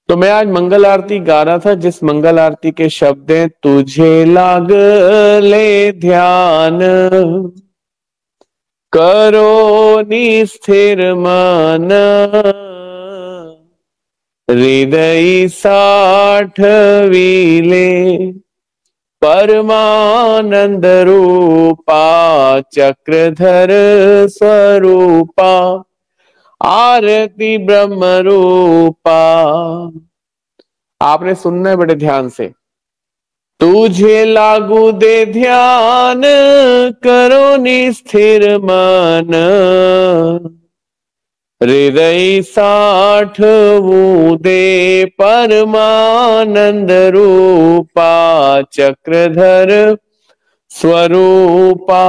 तो मैं आज मंगल आरती गा रहा था, जिस मंगल आरती के शब्द हैं, तुझे लाग ले ध्यान, करो निस्थिर मन, हृदय साठ वीले, परमानंद रूपा, चक्रधर स्वरूपा, आरती ब्रह्म रूपा। आपने सुनना है बड़े ध्यान से। तुझे लागू दे ध्यान, करो निस्थिर मन, हृदय साठ दे, परमानंद रूपा, चक्रधर स्वरूपा,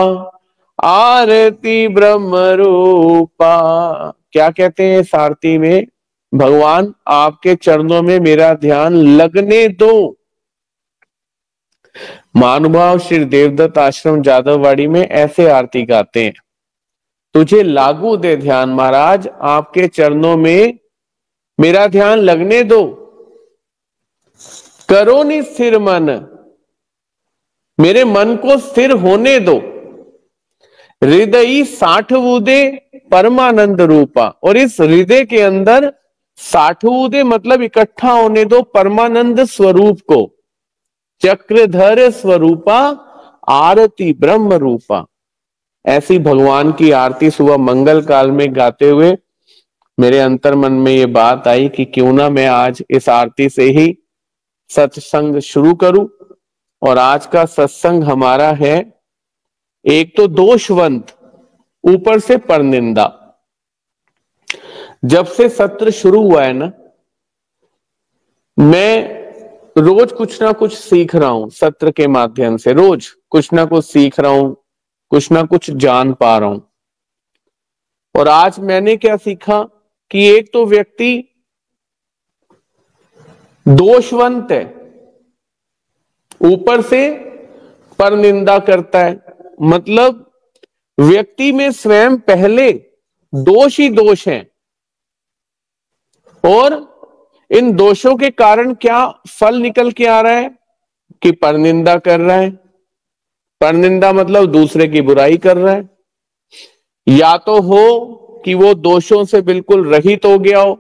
आरती ब्रह्म रूपा। क्या कहते हैं इस आरती में? भगवान आपके चरणों में मेरा ध्यान लगने दो। महानुभाव श्री देवदत्त आश्रम जादववाड़ी में ऐसे आरती गाते हैं, तुझे लागू दे ध्यान, महाराज आपके चरणों में मेरा ध्यान लगने दो, करो नि स्थिर मन, मेरे मन को स्थिर होने दो, हृदय साठ दे, परमानंद रूपा, और इस हृदय के अंदर 60 दे मतलब इकट्ठा होने दो परमानंद स्वरूप को, चक्रधर स्वरूपा, आरती ब्रह्म रूपा। ऐसी भगवान की आरती सुबह मंगल काल में गाते हुए मेरे अंतर मन में ये बात आई कि क्यों ना मैं आज इस आरती से ही सत्संग शुरू करूं। और आज का सत्संग हमारा है एक तो दोषवंत, ऊपर से परनिंदा। जब से सत्र शुरू हुआ है ना, मैं रोज कुछ ना कुछ सीख रहा हूं सत्र के माध्यम से, रोज कुछ ना कुछ सीख रहा हूं, कुछ ना कुछ जान पा रहा हूं। और आज मैंने क्या सीखा कि एक तो व्यक्ति दोषवंत है, ऊपर से परनिंदा करता है, मतलब व्यक्ति में स्वयं पहले दोष ही दोष हैं, और इन दोषों के कारण क्या फल निकल के आ रहा है कि परनिंदा कर रहा है। परनिंदा मतलब दूसरे की बुराई कर रहा है। या तो हो कि वो दोषों से बिल्कुल रहित हो गया हो,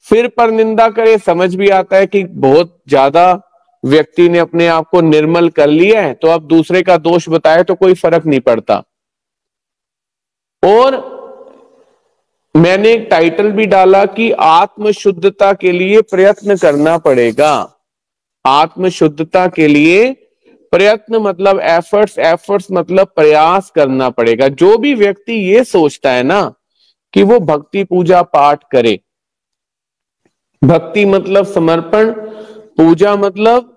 फिर परनिंदा करे, समझ भी आता है कि बहुत ज्यादा व्यक्ति ने अपने आप को निर्मल कर लिया है, तो अब दूसरे का दोष बताए तो कोई फर्क नहीं पड़ता। और मैंने एक टाइटल भी डाला कि आत्म शुद्धता के लिए प्रयत्न करना पड़ेगा। आत्म शुद्धता के लिए प्रयत्न मतलब एफर्ट्स, एफर्ट्स मतलब प्रयास करना पड़ेगा। जो भी व्यक्ति ये सोचता है ना कि वो भक्ति पूजा पाठ करे, भक्ति मतलब समर्पण, पूजा मतलब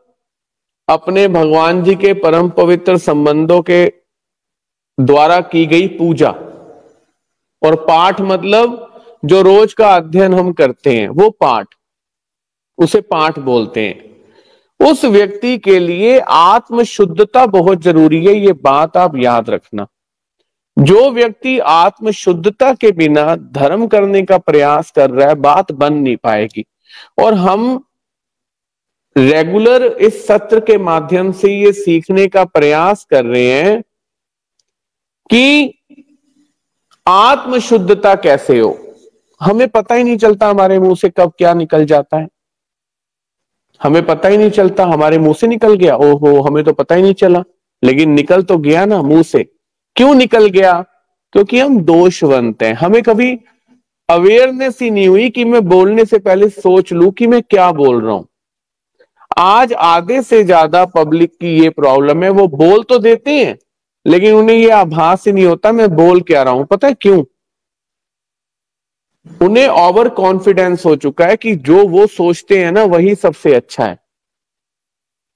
अपने भगवान जी के परम पवित्र संबंधों के द्वारा की गई पूजा, और पाठ मतलब जो रोज का अध्ययन हम करते हैं वो पाठ, उसे पाठ बोलते हैं। उस व्यक्ति के लिए आत्म शुद्धता बहुत जरूरी है, ये बात आप याद रखना। जो व्यक्ति आत्म शुद्धता के बिना धर्म करने का प्रयास कर रहा है, बात बन नहीं पाएगी। और हम रेगुलर इस सत्र के माध्यम से ये सीखने का प्रयास कर रहे हैं कि आत्म शुद्धता कैसे हो। हमें पता ही नहीं चलता हमारे मुंह से कब क्या निकल जाता है, हमें पता ही नहीं चलता। हमारे मुंह से निकल गया, ओहो हमें तो पता ही नहीं चला, लेकिन निकल तो गया ना मुंह से। क्यों निकल गया? क्योंकि हम दोषवंत हैं। हमें कभी अवेयरनेस ही नहीं हुई कि मैं बोलने से पहले सोच लूं कि मैं क्या बोल रहा हूं। आज आधे से ज्यादा पब्लिक की ये प्रॉब्लम है, वो बोल तो देते हैं लेकिन उन्हें ये आभास ही नहीं होता मैं बोल क्या रहा हूं। पता है क्यों? उन्हें ओवर कॉन्फिडेंस हो चुका है कि जो वो सोचते हैं ना वही सबसे अच्छा है।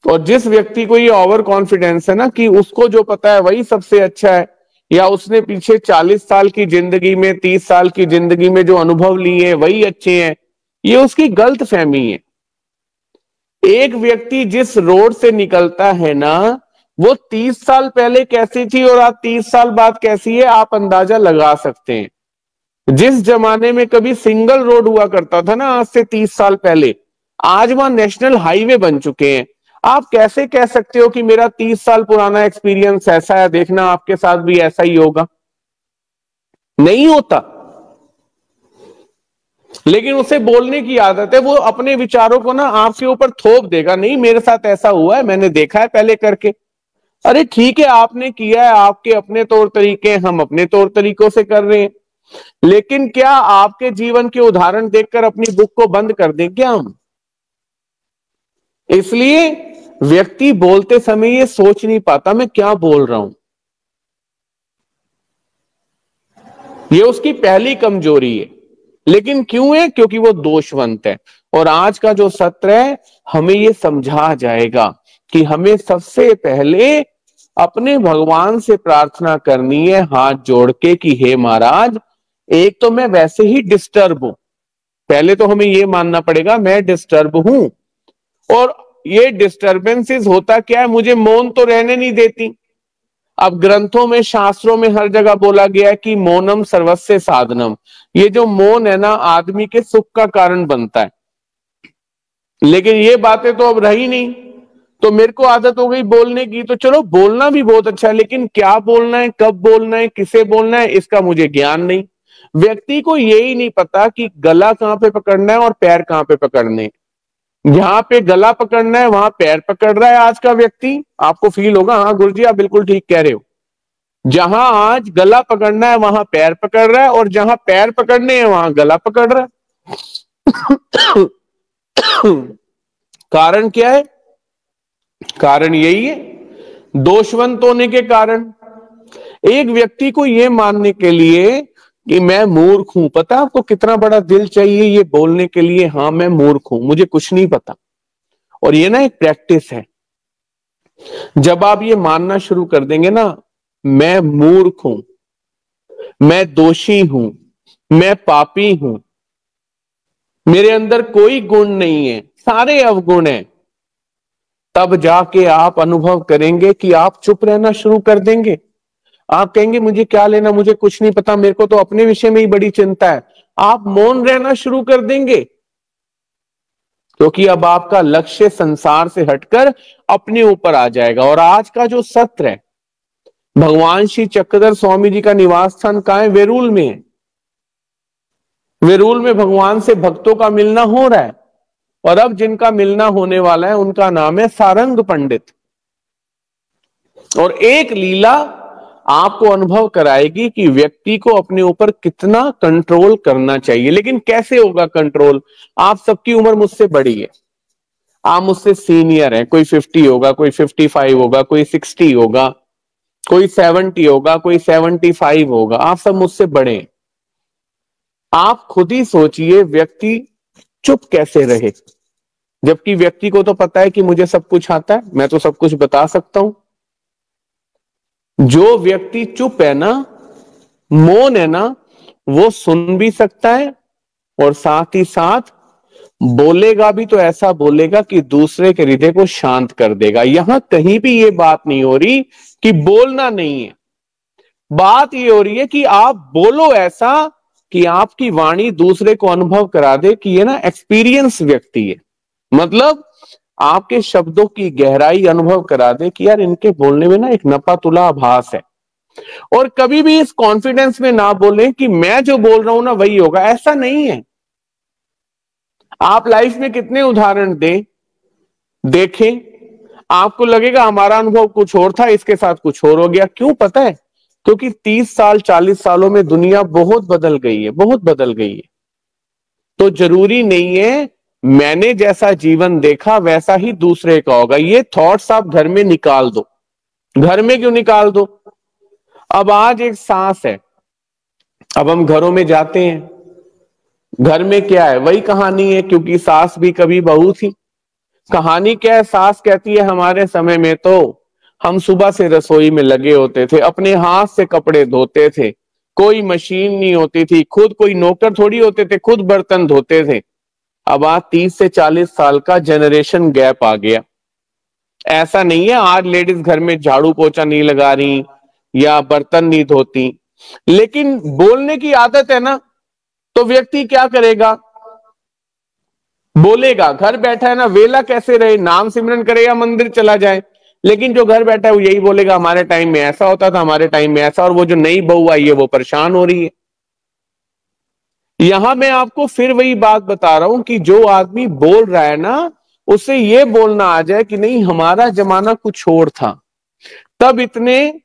और जिस व्यक्ति को ये ओवर कॉन्फिडेंस है ना कि उसको जो पता है वही सबसे अच्छा है, या उसने पीछे 40 साल की जिंदगी में, 30 साल की जिंदगी में जो अनुभव लिए हैं वही अच्छे हैं, ये उसकी गलत फहमी है। एक व्यक्ति जिस रोड से निकलता है ना, वो 30 साल पहले कैसी थी और आज 30 साल बाद कैसी है, आप अंदाजा लगा सकते हैं। जिस जमाने में कभी सिंगल रोड हुआ करता था ना, आज से 30 साल पहले, आज वहां नेशनल हाईवे बन चुके हैं। आप कैसे कह सकते हो कि मेरा 30 साल पुराना एक्सपीरियंस ऐसा है, देखना आपके साथ भी ऐसा ही होगा? नहीं होता। लेकिन उसे बोलने की आदत है, वो अपने विचारों को ना आपके ऊपर थोप देगा, नहीं मेरे साथ ऐसा हुआ है, मैंने देखा है पहले करके। अरे ठीक है, आपने किया है, आपके अपने तौर तरीके, हम अपने तौर तरीकों से कर रहे हैं। लेकिन क्या आपके जीवन के उदाहरण देखकर अपनी बुक को बंद कर दें क्या हम? इसलिए व्यक्ति बोलते समय ये सोच नहीं पाता मैं क्या बोल रहा हूं। ये उसकी पहली कमजोरी है। लेकिन क्यों है? क्योंकि वो दोषवंत है। और आज का जो सत्र है हमें ये समझा जाएगा कि हमें सबसे पहले अपने भगवान से प्रार्थना करनी है हाथ जोड़ के कि हे महाराज, एक तो मैं वैसे ही डिस्टर्ब हूं, पहले तो हमें ये मानना पड़ेगा मैं डिस्टर्ब हूं। और ये डिस्टर्बेंसेस होता क्या है, मुझे मौन तो रहने नहीं देती। अब ग्रंथों में, शास्त्रों में हर जगह बोला गया है कि मौनम सर्वस्य साधनम। ये जो मौन है ना, आदमी के सुख का कारण बनता है। लेकिन ये बातें तो अब रही नहीं। तो मेरे को आदत हो गई बोलने की, तो चलो बोलना भी बहुत अच्छा है, लेकिन क्या बोलना है, कब बोलना है, किसे बोलना है, इसका मुझे ज्ञान नहीं। व्यक्ति को यही नहीं पता कि गला कहां पे पकड़ना है और पैर कहां पे पकड़ने हैं। जहां पे गला पकड़ना है वहां पैर पकड़ रहा है आज का व्यक्ति। आपको फील होगा, हाँ गुरुजी आप बिल्कुल ठीक कह रहे हो। जहां आज गला पकड़ना है वहां पैर पकड़ रहा है, और जहां पैर पकड़ने हैं वहां गला पकड़ रहा है। कारण क्या है? कारण यही है, दोषवंत होने के कारण। एक व्यक्ति को यह मानने के लिए कि मैं मूर्ख हूं, पता है आपको कितना बड़ा दिल चाहिए ये बोलने के लिए, हाँ मैं मूर्ख हूं, मुझे कुछ नहीं पता। और ये ना एक प्रैक्टिस है। जब आप ये मानना शुरू कर देंगे ना, मैं मूर्ख हूं, मैं दोषी हूं, मैं पापी हूं, मेरे अंदर कोई गुण नहीं है, सारे अवगुण हैं, तब जाके आप अनुभव करेंगे कि आप चुप रहना शुरू कर देंगे। आप कहेंगे मुझे क्या लेना, मुझे कुछ नहीं पता, मेरे को तो अपने विषय में ही बड़ी चिंता है। आप मौन रहना शुरू कर देंगे, क्योंकि अब आपका लक्ष्य संसार से हटकर अपने ऊपर आ जाएगा। और आज का जो सत्र है, भगवान श्री चक्रधर स्वामी जी का निवास स्थान कहां है? वेरूल में है। वेरूल में भगवान से भक्तों का मिलना हो रहा है। और अब जिनका मिलना होने वाला है उनका नाम है सारंग पंडित। और एक लीला आपको अनुभव कराएगी कि व्यक्ति को अपने ऊपर कितना कंट्रोल करना चाहिए। लेकिन कैसे होगा कंट्रोल? आप सबकी उम्र मुझसे बड़ी है, आप मुझसे सीनियर हैं, कोई 50 होगा, कोई 55 होगा, कोई 60 होगा, कोई 70 होगा, कोई 75 होगा, आप सब मुझसे बड़े हैं। आप खुद ही सोचिए व्यक्ति चुप कैसे रहे, जबकि व्यक्ति को तो पता है कि मुझे सब कुछ आता है, मैं तो सब कुछ बता सकता हूं। जो व्यक्ति चुप है ना, मौन है ना, वो सुन भी सकता है और साथ ही साथ बोलेगा भी, तो ऐसा बोलेगा कि दूसरे के हृदय को शांत कर देगा। यहां कहीं भी ये बात नहीं हो रही कि बोलना नहीं है, बात ये हो रही है कि आप बोलो ऐसा कि आपकी वाणी दूसरे को अनुभव करा दे कि ये ना एक्सपीरियंस व्यक्ति है। मतलब आपके शब्दों की गहराई अनुभव करा दे कि यार इनके बोलने में ना एक नपा तुला आभास है। और कभी भी इस कॉन्फिडेंस में ना बोले कि मैं जो बोल रहा हूं ना वही होगा, ऐसा नहीं है। आप लाइफ में कितने उदाहरण देखें, आपको लगेगा हमारा अनुभव कुछ और था, इसके साथ कुछ और हो गया। क्यों पता है? क्योंकि 30 साल 40 सालों में दुनिया बहुत बदल गई है, बहुत बदल गई है। तो जरूरी नहीं है मैंने जैसा जीवन देखा वैसा ही दूसरे का होगा। ये थॉट्स आप घर में निकाल दो। घर में क्यों निकाल दो? अब आज एक सास है, अब हम घरों में जाते हैं, घर में क्या है वही कहानी है, क्योंकि सास भी कभी बहू थी। कहानी क्या है? सास कहती है हमारे समय में तो हम सुबह से रसोई में लगे होते थे, अपने हाथ से कपड़े धोते थे, कोई मशीन नहीं होती थी, खुद कोई नौकर थोड़ी होते थे, खुद बर्तन धोते थे। अब आज 30 से 40 साल का जनरेशन गैप आ गया। ऐसा नहीं है आज लेडीज घर में झाड़ू पोछा नहीं लगा रही या बर्तन नहीं धोती, लेकिन बोलने की आदत है ना, तो व्यक्ति क्या करेगा? बोलेगा, घर बैठा है ना, वेला कैसे रहे, नाम सिमरन करे या मंदिर चला जाए, लेकिन जो घर बैठा है वो यही बोलेगा हमारे टाइम में ऐसा होता था, हमारे टाइम में ऐसा। और वो जो नई बहू आई है वो परेशान हो रही है। यहां मैं आपको फिर वही बात बता रहा हूं कि जो आदमी बोल रहा है ना, उसे ये बोलना आ जाए कि नहीं हमारा जमाना कुछ और था, तब इतने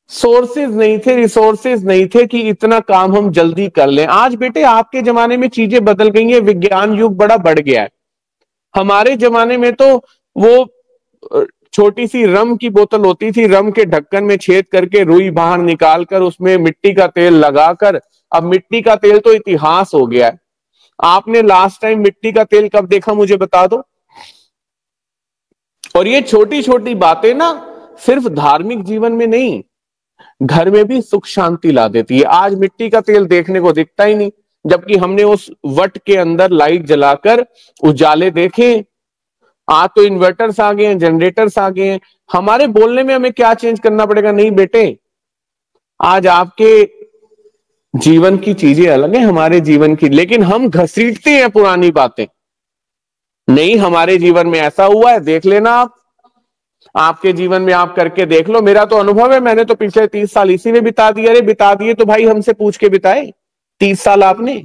सोर्सेज नहीं थे, रिसोर्सेज नहीं थे कि इतना काम हम जल्दी कर लें। आज बेटे आपके जमाने में चीजें बदल गई हैं, विज्ञान युग बड़ा बढ़ गया है। हमारे जमाने में तो वो छोटी सी रम की बोतल होती थी, रम के ढक्कन में छेद करके रुई बाहर निकालकर उसमें मिट्टी का तेल लगाकर, अब मिट्टी का तेल तो इतिहास हो गया है। आपने लास्ट टाइम मिट्टी का तेल कब देखा मुझे बता दो। और ये छोटी छोटी बातें ना सिर्फ धार्मिक जीवन में नहीं, घर में भी सुख शांति ला देती है। आज मिट्टी का तेल देखने को दिखता ही नहीं, जबकि हमने उस वट के अंदर लाइट जलाकर उजाले देखे। आज तो इन्वर्टर्स आ गए हैं, जनरेटर्स आ गए हैं। हमारे बोलने में हमें क्या चेंज करना पड़ेगा? नहीं बेटे, आज आपके जीवन की चीजें अलग है, हमारे जीवन की, लेकिन हम घसीटते हैं पुरानी बातें। नहीं हमारे जीवन में ऐसा हुआ है, देख लेना आप, आपके जीवन में आप करके देख लो। मेरा तो अनुभव है, मैंने तो पिछले 30 साल इसी में बिता दिए। अरे बिता दिए तो भाई हमसे पूछ के बिताए 30 साल आपने।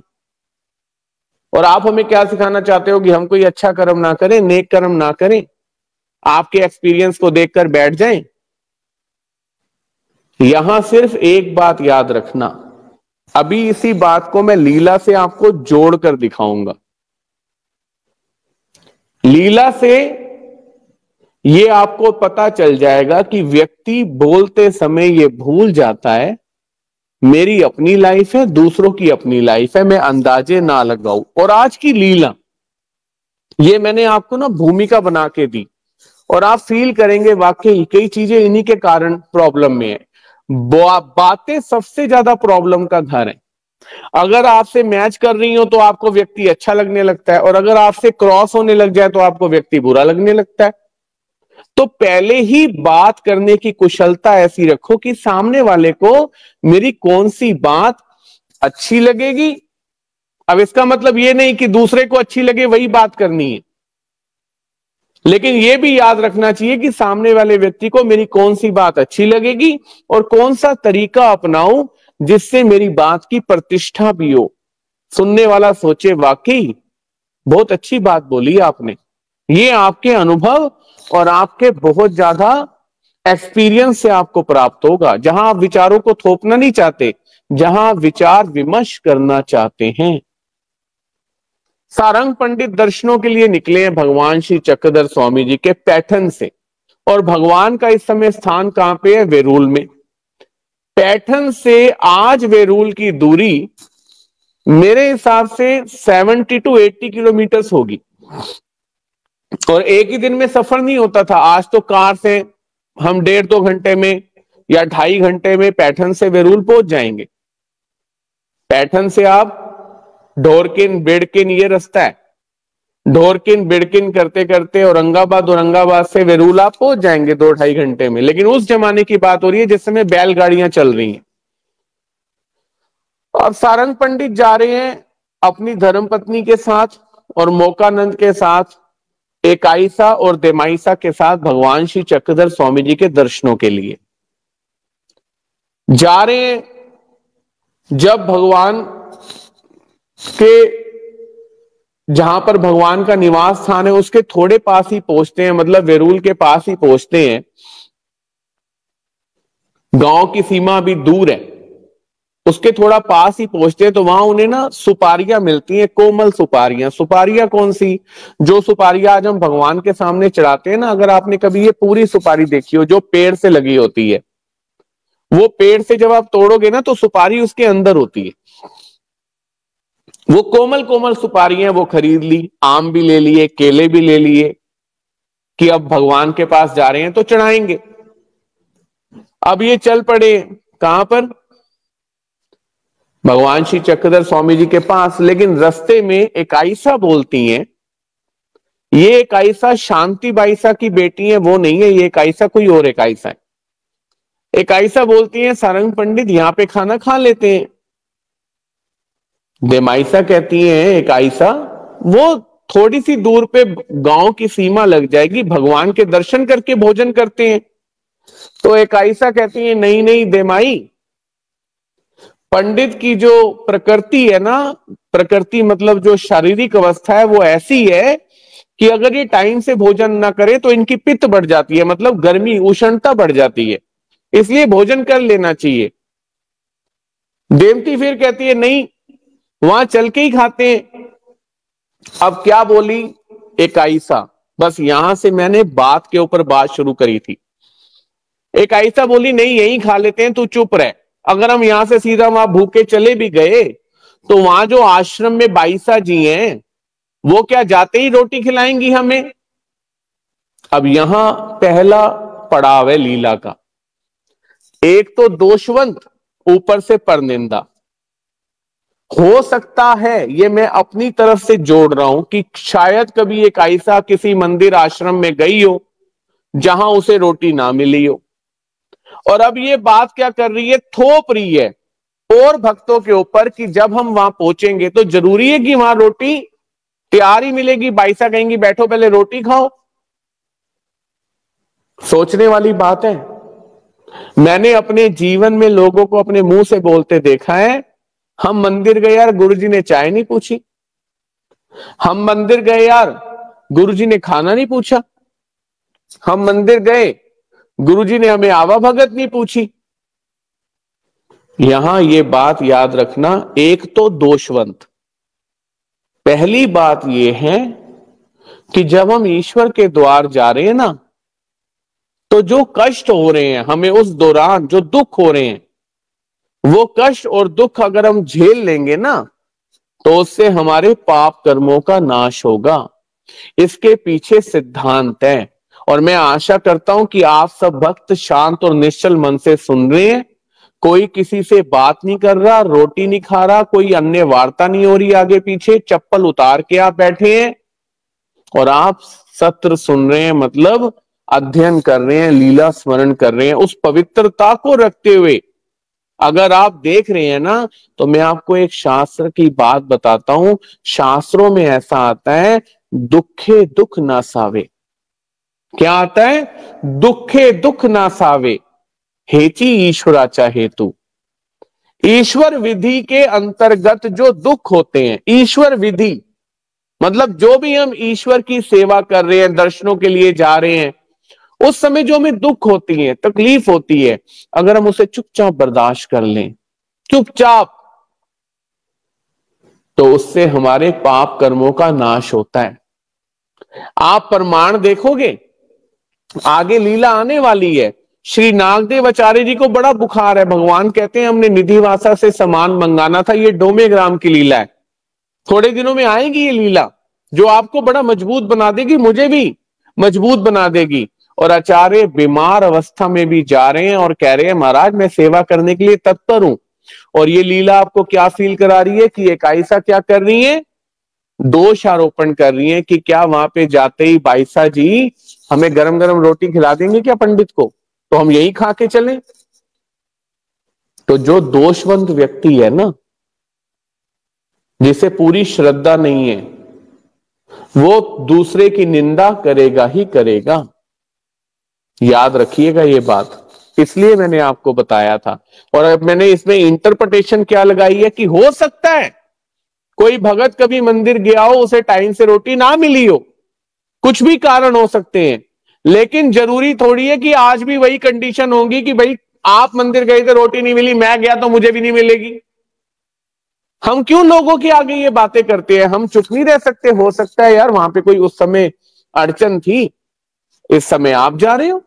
और आप हमें क्या सिखाना चाहते हो कि हम कोई अच्छा कर्म ना करें, नेक कर्म ना करें, आपके एक्सपीरियंस को देखकर बैठ जाएं? यहां सिर्फ एक बात याद रखना, अभी इसी बात को मैं लीला से आपको जोड़कर दिखाऊंगा। लीला से ये आपको पता चल जाएगा कि व्यक्ति बोलते समय ये भूल जाता है मेरी अपनी लाइफ है, दूसरों की अपनी लाइफ है, मैं अंदाजे ना लगाऊं। और आज की लीला ये मैंने आपको ना भूमिका बना के दी, और आप फील करेंगे वाकई कई चीजें इन्हीं के कारण प्रॉब्लम में है। बातें सबसे ज्यादा प्रॉब्लम का घर है। अगर आपसे मैच कर रही हो तो आपको व्यक्ति अच्छा लगने लगता है, और अगर आपसे क्रॉस होने लग जाए तो आपको व्यक्ति बुरा लगने लगता है। तो पहले ही बात करने की कुशलता ऐसी रखो कि सामने वाले को मेरी कौन सी बात अच्छी लगेगी। अब इसका मतलब ये नहीं कि दूसरे को अच्छी लगे वही बात करनी है, लेकिन यह भी याद रखना चाहिए कि सामने वाले व्यक्ति को मेरी कौन सी बात अच्छी लगेगी और कौन सा तरीका अपनाऊं जिससे मेरी बात की प्रतिष्ठा भी हो, सुनने वाला सोचे वाकई बहुत अच्छी बात बोली आपने। ये आपके अनुभव और आपके बहुत ज्यादा एक्सपीरियंस से आपको प्राप्त होगा। जहां आप विचारों को थोपना नहीं चाहते, जहां विचार विमर्श करना चाहते हैं। सारंग पंडित दर्शनों के लिए निकले हैं भगवान श्री चक्रधर स्वामी जी के पैठन से, और भगवान का इस समय स्थान कहां पे है? वेरूल में। पैठन से आज वेरूल की दूरी मेरे हिसाब से 70 to 80 किलोमीटर होगी, और एक ही दिन में सफर नहीं होता था। आज तो कार से हम 1.5-2 घंटे में या 2.5 घंटे में पैठन से वेरूल पहुंच जाएंगे। पैठन से आप ढोरकिन बिड़किन ये रास्ता है, ढोरकिन बिड़किन करते करते औरंगाबाद से वेरूल आप पहुंच जाएंगे 2-2.5 घंटे में। लेकिन उस जमाने की बात हो रही है जिस समय बैलगाड़ियां चल रही हैं। अब सारंग पंडित जा रहे हैं अपनी धर्मपत्नी के साथ और मोकानंद के साथ, एकाईसा और देमाईसा के साथ भगवान श्री चक्रधर स्वामी जी के दर्शनों के लिए जा रहे हैं। जब भगवान के जहां पर भगवान का निवास स्थान है उसके थोड़े पास ही पहुंचते हैं, मतलब वेरूल के पास ही पहुंचते हैं। गांव की सीमा अभी दूर है, उसके थोड़ा पास ही पहुंचते हैं तो वहां उन्हें ना सुपारियां मिलती हैं, कोमल सुपारियां। सुपारियां कौन सी? जो सुपारियां आज हम भगवान के सामने चढ़ाते हैं ना, अगर आपने कभी ये पूरी सुपारी देखी हो जो पेड़ से लगी होती है, वो पेड़ से जब आप तोड़ोगे ना तो सुपारी उसके अंदर होती है। वो कोमल कोमल सुपारियां वो खरीद ली, आम भी ले लिए, केले भी ले लिए कि अब भगवान के पास जा रहे हैं तो चढ़ाएंगे। अब ये चल पड़े कहां पर? भगवान श्री चक्रधर स्वामी जी के पास। लेकिन रास्ते में एकाईसा बोलती हैं, ये एकाईसा शांति बाईसा की बेटी है वो नहीं है, ये एकाईसा कोई और एकाईसा है। एकाईसा बोलती है सारंग पंडित यहां पे खाना खा लेते हैं। देमाईसा कहती है एकाईसा वो थोड़ी सी दूर पे गांव की सीमा लग जाएगी, भगवान के दर्शन करके भोजन करते हैं। तो एक ऐसा कहती है, नहीं नहीं देमाई, पंडित की जो प्रकृति है ना, प्रकृति मतलब जो शारीरिक अवस्था है वो ऐसी है कि अगर ये टाइम से भोजन ना करे तो इनकी पित्त बढ़ जाती है, मतलब गर्मी उष्णता बढ़ जाती है, इसलिए भोजन कर लेना चाहिए। देवती फिर कहती है नहीं, वहां चल के ही खाते हैं। अब क्या बोली एक आयसा, बस यहां से मैंने बात के ऊपर बात शुरू करी थी। एक आयसा बोली नहीं यहीं खा लेते हैं, तू चुप रह। अगर हम यहां से सीधा वहां भूखे चले भी गए तो वहां जो आश्रम में बाईसा जी हैं वो क्या जाते ही रोटी खिलाएंगी हमें? अब यहां पहला पड़ाव है लीला का। एक तो दोषवंत, ऊपर से परनिंदा। हो सकता है, ये मैं अपनी तरफ से जोड़ रहा हूं, कि शायद कभी एक आयसा किसी मंदिर आश्रम में गई हो जहां उसे रोटी ना मिली हो, और अब ये बात क्या कर रही है, थोप रही है और भक्तों के ऊपर कि जब हम वहां पहुंचेंगे तो जरूरी है कि वहां रोटी तैयार ही मिलेगी। बाईसा कहेंगी बैठो पहले रोटी खाओ। सोचने वाली बात है। मैंने अपने जीवन में लोगों को अपने मुंह से बोलते देखा है, हम मंदिर गए यार, गुरुजी ने चाय नहीं पूछी। हम मंदिर गए यार, गुरुजी ने खाना नहीं पूछा। हम मंदिर गए, गुरुजी ने हमें आवा भगत नहीं पूछी। यहां ये बात याद रखना, एक तो दोषवंत। पहली बात यह है कि जब हम ईश्वर के द्वार जा रहे हैं ना, तो जो कष्ट हो रहे हैं हमें उस दौरान, जो दुख हो रहे हैं, वो कष्ट और दुख अगर हम झेल लेंगे ना तो उससे हमारे पाप कर्मों का नाश होगा। इसके पीछे सिद्धांत है। और मैं आशा करता हूं कि आप सब भक्त शांत और निश्चल मन से सुन रहे हैं। कोई किसी से बात नहीं कर रहा, रोटी नहीं खा रहा, कोई अन्य वार्ता नहीं हो रही आगे पीछे, चप्पल उतार के आप बैठे हैं और आप सत्र सुन रहे हैं, मतलब अध्ययन कर रहे हैं, लीला स्मरण कर रहे हैं। उस पवित्रता को रखते हुए अगर आप देख रहे हैं ना, तो मैं आपको एक शास्त्र की बात बताता हूं। शास्त्रों में ऐसा आता है, दुखे दुख ना सावे। क्या आता है? दुखे दुख ना सावे, हेची ईश्वराचा हेतु। ईश्वर विधि के अंतर्गत जो दुख होते हैं, ईश्वर विधि मतलब जो भी हम ईश्वर की सेवा कर रहे हैं, दर्शनों के लिए जा रहे हैं, उस समय जो हमें दुख होती है, तकलीफ होती है, अगर हम उसे चुपचाप बर्दाश्त कर लें, चुपचाप, तो उससे हमारे पाप कर्मों का नाश होता है। आप प्रमाण देखोगे, आगे लीला आने वाली है। श्री नागदेव आचार्य जी को बड़ा बुखार है, भगवान कहते हैं हमने निधिवासा से सामान मंगाना था। ये डोमेग्राम की लीला है, थोड़े दिनों में आएगी ये लीला जो आपको बड़ा मजबूत बना देगी, मुझे भी मजबूत बना देगी। और आचार्य बीमार अवस्था में भी जा रहे हैं और कह रहे हैं महाराज मैं सेवा करने के लिए तत्पर हूं। और ये लीला आपको क्या फील करा रही है कि एक आयसा क्या कर रही है, दोष आरोपण कर रही है कि क्या वहां पे जाते ही बाईसा जी हमें गरम गरम रोटी खिला देंगे क्या पंडित को, तो हम यही खा के चलें। तो जो दोषवंत व्यक्ति है ना, जिसे पूरी श्रद्धा नहीं है, वो दूसरे की निंदा करेगा ही करेगा। याद रखिएगा ये बात, इसलिए मैंने आपको बताया था। और अब मैंने इसमें इंटरप्रिटेशन क्या लगाई है कि हो सकता है कोई भगत कभी मंदिर गया हो, उसे टाइम से रोटी ना मिली हो, कुछ भी कारण हो सकते हैं, लेकिन जरूरी थोड़ी है कि आज भी वही कंडीशन होगी कि भाई आप मंदिर गए थे रोटी नहीं मिली, मैं गया तो मुझे भी नहीं मिलेगी। हम क्यों लोगों के आगे ये बातें करते हैं? हम चुप नहीं रह सकते? हो सकता है यार वहां पे कोई उस समय अड़चन थी, इस समय आप जा रहे हो।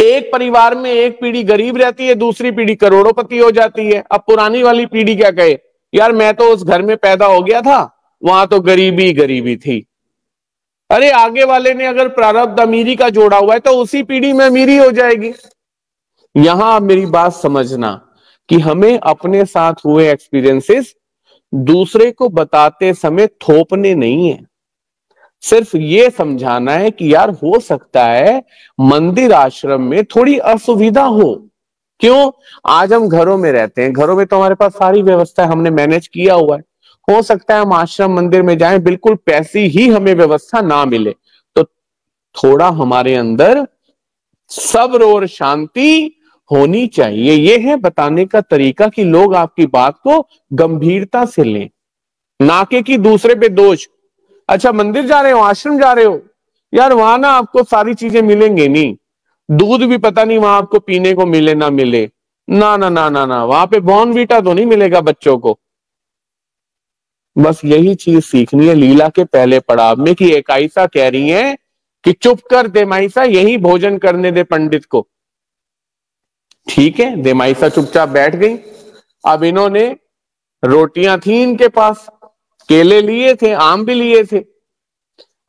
एक परिवार में एक पीढ़ी गरीब रहती है, दूसरी पीढ़ी करोड़ोंपति हो जाती है। अब पुरानी वाली पीढ़ी क्या कहे, यार मैं तो उस घर में पैदा हो गया था, वहां तो गरीबी गरीबी थी। अरे आगे वाले ने अगर प्रारब्ध अमीरी का जोड़ा हुआ है तो उसी पीढ़ी में अमीरी हो जाएगी। यहां मेरी बात समझना कि हमें अपने साथ हुए एक्सपीरियंसेस दूसरे को बताते समय थोपने नहीं है, सिर्फ ये समझाना है कि यार हो सकता है मंदिर आश्रम में थोड़ी असुविधा हो। क्यों? आज हम घरों में रहते हैं, घरों में तो हमारे पास सारी व्यवस्था है, हमने मैनेज किया हुआ है। हो सकता है हम आश्रम मंदिर में जाएं, बिल्कुल पैसी ही हमें व्यवस्था ना मिले, तो थोड़ा हमारे अंदर सब्र और शांति होनी चाहिए। यह है बताने का तरीका कि लोग आपकी बात को गंभीरता से लें, ना कि दूसरे पे दोष। अच्छा मंदिर जा रहे हो, आश्रम जा रहे हो, यार वहां ना आपको सारी चीजें मिलेंगी नहीं, दूध भी पता नहीं वहां आपको पीने को मिले ना मिले, ना ना ना ना ना, वहां पे बॉर्नवीटा तो नहीं मिलेगा बच्चों को। बस यही चीज सीखनी है लीला के पहले पड़ाव में कि एकाईसा कह रही है कि चुप कर देमाईसा, यही भोजन करने दे पंडित को। ठीक है, देमाईसा चुपचाप बैठ गई। अब इन्होंने रोटियां थी इनके पास, केले लिए थे, आम भी लिए थे।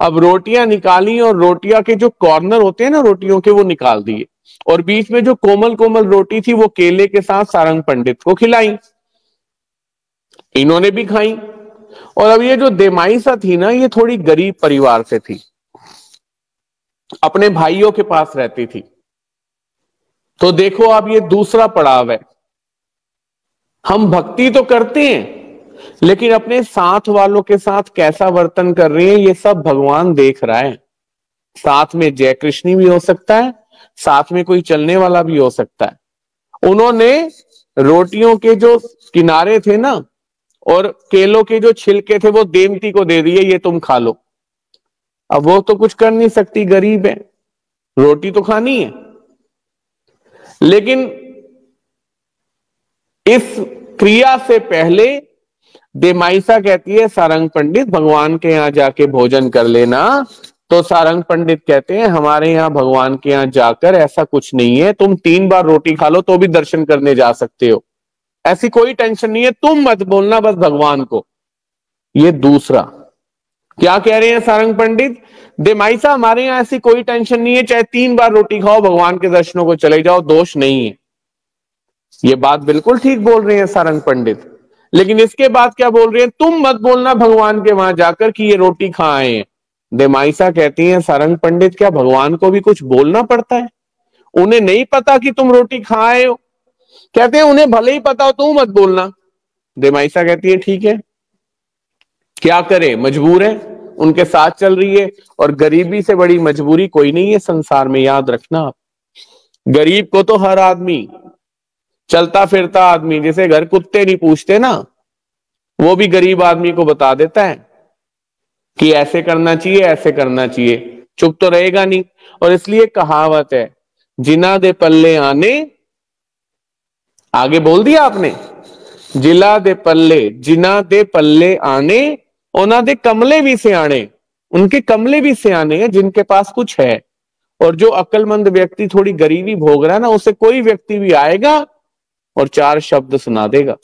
अब रोटियां निकाली और रोटियां के जो कॉर्नर होते हैं ना रोटियों के, वो निकाल दिए, और बीच में जो कोमल कोमल रोटी थी वो केले के साथ सारंग पंडित को खिलाई। इन्होंने भी खाई। और अब ये जो देमाईसा थी ना, ये थोड़ी गरीब परिवार से थी, अपने भाइयों के पास रहती थी। तो देखो अब ये दूसरा पड़ाव है। हम भक्ति तो करते हैं, लेकिन अपने साथ वालों के साथ कैसा वर्तन कर रहे हैं ये सब भगवान देख रहा है। साथ में जय कृष्णी भी हो सकता है, साथ में कोई चलने वाला भी हो सकता है। उन्होंने रोटियों के जो किनारे थे ना और केलों के जो छिलके थे वो देवती को दे दिए, ये तुम खा लो। अब वो तो कुछ कर नहीं सकती, गरीब है, रोटी तो खानी है। लेकिन इस क्रिया से पहले देमाईसा कहती है सारंग पंडित भगवान के यहां जाके भोजन कर लेना। तो सारंग पंडित कहते हैं हमारे यहां भगवान के यहां जाकर ऐसा कुछ नहीं है, तुम 3 बार रोटी खा लो तो भी दर्शन करने जा सकते हो, ऐसी कोई टेंशन नहीं है, तुम मत बोलना बस भगवान को। ये दूसरा क्या कह रहे हैं सारंग पंडित, देमाईसा हमारे यहां ऐसी कोई टेंशन नहीं है, चाहे 3 बार रोटी खाओ भगवान के दर्शनों को चले जाओ, दोष नहीं है। ये बात बिल्कुल ठीक बोल रहे हैं सारंग पंडित। लेकिन इसके बाद क्या बोल रहे हैं, तुम मत बोलना भगवान के वहां जाकर कि ये रोटी खा आए हैं। देमाईसा कहती हैं सारंग पंडित क्या भगवान को भी कुछ बोलना पड़ता है? उन्हें नहीं पता कि तुम रोटी खा आए हो? कहते हैं उन्हें भले ही पता हो, तुम मत बोलना। देमाईसा कहती है ठीक है, क्या करे, मजबूर है, उनके साथ चल रही है। और गरीबी से बड़ी मजबूरी कोई नहीं है संसार में, याद रखना आप। गरीब को तो हर आदमी, चलता फिरता आदमी, जिसे घर कुत्ते नहीं पूछते ना, वो भी गरीब आदमी को बता देता है कि ऐसे करना चाहिए, ऐसे करना चाहिए, चुप तो रहेगा नहीं। और इसलिए कहावत है, जिना दे पल्ले आने, आगे बोल दिया आपने, जिला दे पल्ले, जिना दे पल्ले आने, ओना दे कमले भी से आने। उनके कमले भी से आने हैं जिनके पास कुछ है। और जो अक्लमंद व्यक्ति थोड़ी गरीबी भोग रहा है ना, उसे कोई व्यक्ति भी आएगा और 4 शब्द सुना देगा।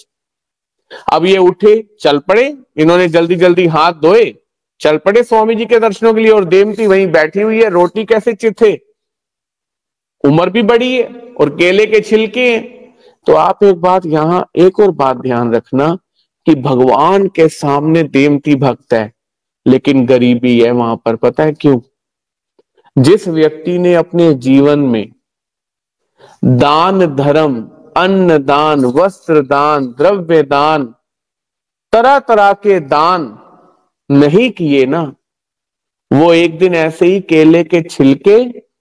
अब ये उठे, चल पड़े, इन्होंने जल्दी जल्दी हाथ धोए, चल पड़े स्वामी जी के दर्शनों के लिए। और देवती वहीं बैठी हुई है, रोटी कैसे चिथे, उम्र भी बड़ी है और केले के छिलके हैं। तो आप एक बात यहां, एक और बात ध्यान रखना कि भगवान के सामने देवती भक्त है, लेकिन गरीबी है वहां पर। पता है क्यों? जिस व्यक्ति ने अपने जीवन में दान धर्म, अन्न दान, वस्त्र दान, द्रव्य दान, तरह तरह के दान नहीं किए ना, वो एक दिन ऐसे ही केले के छिलके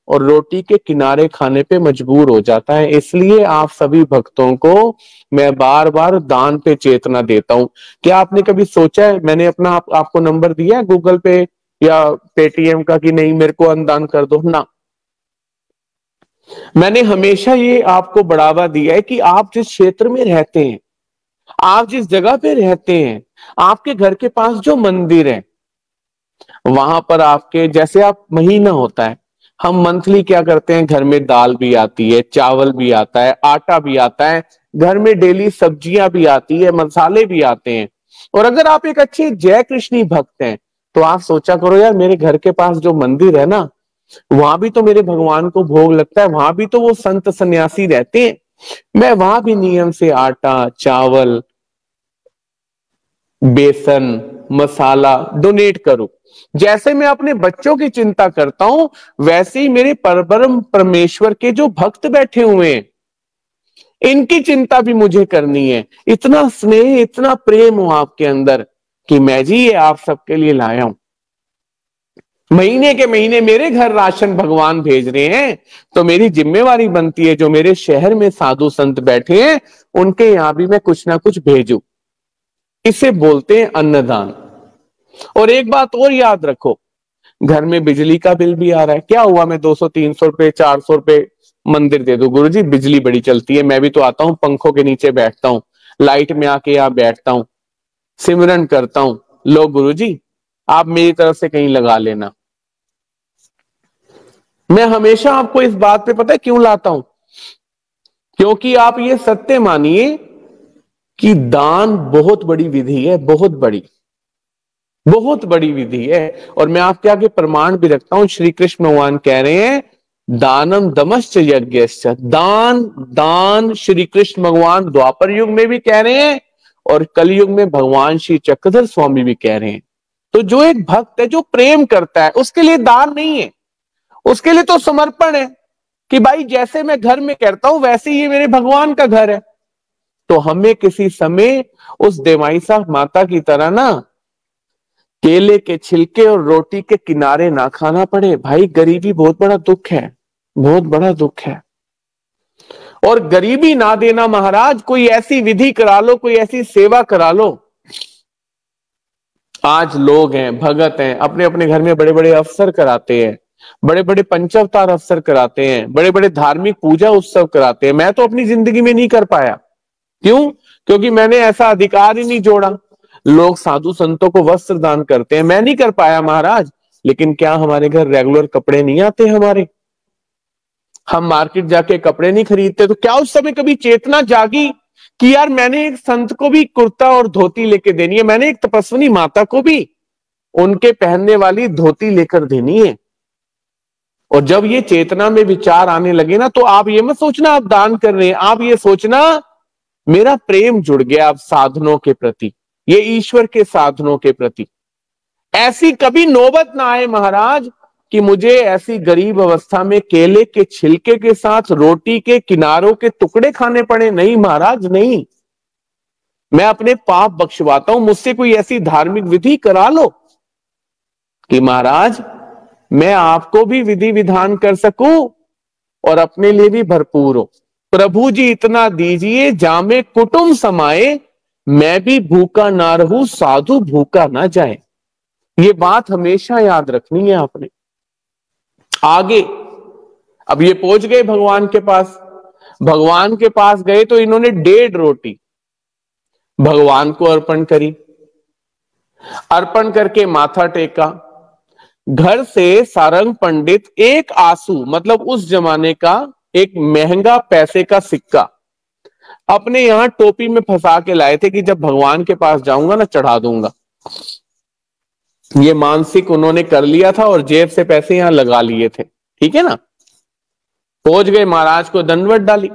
और रोटी के किनारे खाने पे मजबूर हो जाता है। इसलिए आप सभी भक्तों को मैं बार बार दान पे चेतना देता हूं। क्या आपने कभी सोचा है, मैंने अपना आपको नंबर दिया है गूगल पे या पेटीएम का कि नहीं मेरे को अनुदान कर दो ना? मैंने हमेशा ये आपको बढ़ावा दिया है कि आप जिस क्षेत्र में रहते हैं, आप जिस जगह पे रहते हैं, आपके घर के पास जो मंदिर है, वहां पर आपके जैसे आप महीना होता है, हम मंथली क्या करते हैं, घर में दाल भी आती है, चावल भी आता है, आटा भी आता है, घर में डेली सब्जियां भी आती है, मसाले भी आते हैं। और अगर आप एक अच्छे जय कृष्णी भक्त हैं तो आप सोचा करो यार, मेरे घर के पास जो मंदिर है ना, वहां भी तो मेरे भगवान को भोग लगता है, वहां भी तो वो संत सन्यासी रहते हैं, मैं वहां भी नियम से आटा, चावल, बेसन, मसाला डोनेट करूं। जैसे मैं अपने बच्चों की चिंता करता हूं, वैसे ही मेरे परब्रह्म परमेश्वर के जो भक्त बैठे हुए हैं, इनकी चिंता भी मुझे करनी है। इतना स्नेह, इतना प्रेम हो आपके अंदर, कि मैं जी ये आप सबके लिए लाया हूं, महीने के महीने मेरे घर राशन भगवान भेज रहे हैं, तो मेरी जिम्मेवारी बनती है जो मेरे शहर में साधु संत बैठे हैं उनके यहां भी मैं कुछ ना कुछ भेजूं। इसे बोलते हैं अन्नदान। और एक बात और याद रखो, घर में बिजली का बिल भी आ रहा है, क्या हुआ मैं 200-300 रुपए 400 रुपए मंदिर दे दूं, गुरुजी बिजली बड़ी चलती है, मैं भी तो आता हूं पंखों के नीचे बैठता हूं, लाइट में आके यहां बैठता हूं, सिमरन करता हूं, लो गुरुजी आप मेरी तरफ से कहीं लगा लेना। मैं हमेशा आपको इस बात पे पता है क्यों लाता हूं, क्योंकि आप ये सत्य मानिए कि दान बहुत बड़ी विधि है, बहुत बड़ी विधि है। और मैं आपके आगे प्रमाण भी रखता हूं, श्री कृष्ण भगवान कह रहे हैं दानम दमश्च यज्ञश्च, दान दान श्री कृष्ण भगवान द्वापर युग में भी कह रहे हैं और कलयुग में भगवान श्री चक्रधर स्वामी भी कह रहे हैं। तो जो एक भक्त है जो प्रेम करता है उसके लिए दान नहीं है, उसके लिए तो समर्पण है कि भाई जैसे मैं घर में करता हूं वैसे ही मेरे भगवान का घर है। तो हमें किसी समय उस देवाईसा माता की तरह ना केले के छिलके और रोटी के किनारे ना खाना पड़े। भाई गरीबी बहुत बड़ा दुख है, बहुत बड़ा दुख है। और गरीबी ना देना महाराज, कोई ऐसी विधि करा लो, कोई ऐसी सेवा करा लो। आज लोग हैं, भगत हैं, अपने अपने घर में बड़े बड़े अवसर कराते हैं, बड़े बड़े पंचावतार अवसर कराते हैं, बड़े बड़े धार्मिक पूजा उत्सव कराते हैं। मैं तो अपनी जिंदगी में नहीं कर पाया। क्यों? क्योंकि मैंने ऐसा अधिकार ही नहीं जोड़ा। लोग साधु संतों को वस्त्र दान करते हैं, मैं नहीं कर पाया महाराज। लेकिन क्या हमारे घर रेगुलर कपड़े नहीं आते हमारे? हम मार्केट जाके कपड़े नहीं खरीदते? तो क्या उस समय कभी चेतना जागी कि यार मैंने एक संत को भी कुर्ता और धोती लेके देनी है, मैंने एक तपस्विनी माता को भी उनके पहनने वाली धोती लेकर देनी है? और जब ये चेतना में विचार आने लगे ना, तो आप ये मत सोचना आप दान कर रहे हैं, आप ये सोचना मेरा प्रेम जुड़ गया अब साधनों के प्रति, ये ईश्वर के साधनों के प्रति। ऐसी कभी नौबत ना आए महाराज कि मुझे ऐसी गरीब अवस्था में केले के छिलके के साथ रोटी के किनारों के टुकड़े खाने पड़े। नहीं महाराज, नहीं। मैं अपने पाप बख्शवाता हूं, मुझसे कोई ऐसी धार्मिक विधि करा लो कि महाराज मैं आपको भी विधि विधान कर सकूं और अपने लिए भी भरपूर हो। प्रभु जी इतना दीजिए जामे कुटुंब समाए, मैं भी भूखा ना रहूं साधु भूखा ना जाए। ये बात हमेशा याद रखनी है आपने। आगे अब ये पहुंच गए भगवान के पास। भगवान के पास गए तो इन्होंने 1.5 रोटी भगवान को अर्पण करी, अर्पण करके माथा टेका। घर से सारंग पंडित एक आंसू, मतलब उस जमाने का एक महंगा पैसे का सिक्का अपने यहां टोपी में फंसा के लाए थे कि जब भगवान के पास जाऊंगा ना चढ़ा दूंगा। ये मानसिक उन्होंने कर लिया था और जेब से पैसे यहां लगा लिए थे, ठीक है ना। पहुंच गए, महाराज को दंडवत डाली।